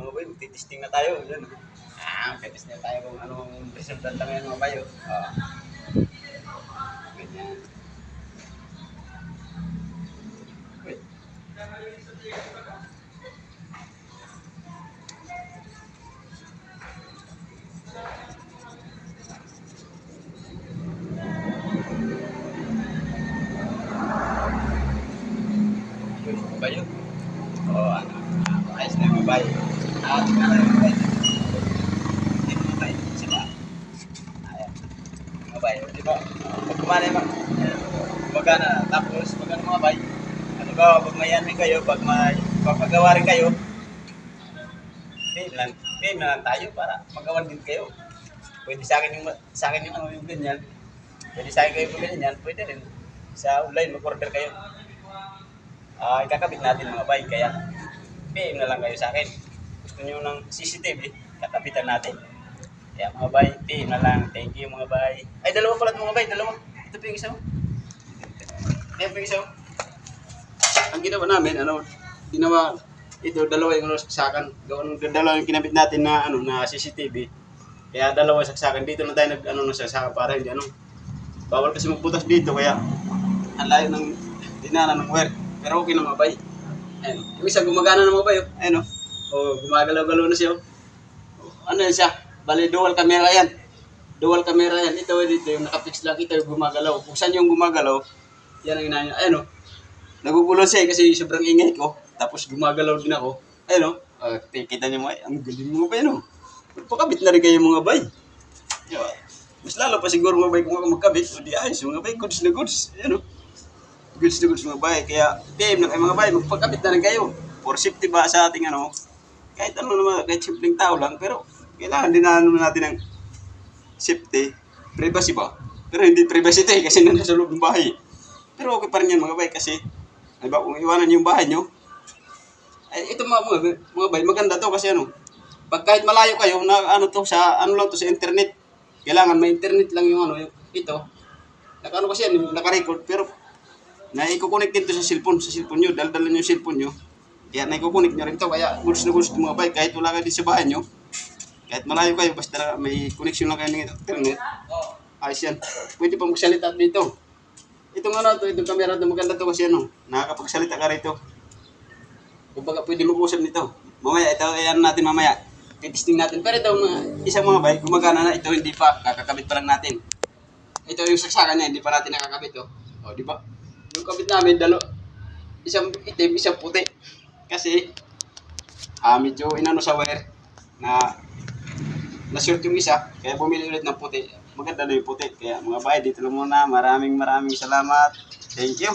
mga bay, magtitesting na tayo. Yun. Magtitesting na tayo kung anong resultante ngayon mga bayo. Ganyan. Wait. Bayo. Ano? Ayos na yung bayo. Tingnan na yung bayo. Hindi mo tayo sila. Ayan. Mga bayo, di ba? Pag kumanay ba? Magana. Tapos, magana mga bayo. Ano ba, pag may anmin kayo, pag may papagawa rin kayo, pay na lang tayo para magawan din kayo. Pwede sa akin yung ano yung ganyan. Pwede sa akin kayo yung ganyan, pwede rin. Sa online, mag-order kayo. Ikakabit natin mga bay, kaya PM na lang kayo sa akin. Gusto nyo ng CCTV, kakabitan natin. Kaya mga bay, PM na lang. Thank you mga bay. Ay, dalawa pala mga bay, dalawa. Ito pa yung isa mo. Ito pa yung isa mo. Ang ginawa namin, ginawa, ito, dalawa yung saksakan. Dalawa yung kinabit natin na, na CCTV. Kaya dalawa saksakan. Dito na tayo nagsasaka para hindi, bawal kasi magbutas dito, kaya ang layo ng dinana ng wire. Pero okay na mga bay. Ayun. Yung isa gumagana na mga bay. Ayun gumagalaw-galaw na siya. Ano yan siya? Bali, dual camera yan. Dual camera yan. Ito yung nakapix lang. Ito yung gumagalaw. Kung saan yung gumagalaw, yan ang inahin. Ayun nagugulo siya kasi sobrang ingay ko. Tapos gumagalaw din ako. Ayun kita niyo mga ang galing mga bay. Magpakabit na rin kayo mga bay. Mas lalo pa siguro mga bay kung ako magkabit. O di ayos mga bay. Goods na goods. Ayun goods na goods mga bay. Kaya PM na kayo mga bay. Magpagkabit na rin kayo. For safety ba sa ating kahit naman, kahit simpleng tao lang. Pero kailangan din natin ng safety. Privacy ba? Pero hindi privacy tayo kasi nasa loob ng bahay. Pero okay pa rin yan mga bay kasi diba, kung iwanan yung bahay nyo, ito mga bay, maganda to kasi pag kahit malayo kayo, sa internet. Kailangan may internet lang yung ito. Kasi yan, naka-record. Pero naikukunik din to sa cellphone nyo, daldala nyo yung cellphone nyo, kaya naikukunik nyo rin to, kaya goods na goods mga bay, kahit wala kayo din sa bahay nyo, kahit malayo kayo, basta may connection lang kayo ng internet, ayos yan, pwede pa magsalita dito. Itong itong camera ito, maganda to kasi nakakapagsalita ka rito, kumbaga pwede mag-usap nito, mamaya ito, ayan natin mamaya, titisting natin, pero ito isang mga bay, gumagana na ito, hindi pa, kakakabit pa lang natin, ito yung saksakan niya, hindi pa natin nakakabit di ba? Yung kabit namin, isang itim, isang puti. Kasi, medyo sa wire na short yung isa, kaya bumili ulit ng puti. Maganda na yung puti. Kaya mga bay, dito lang muna. Maraming salamat. Thank you.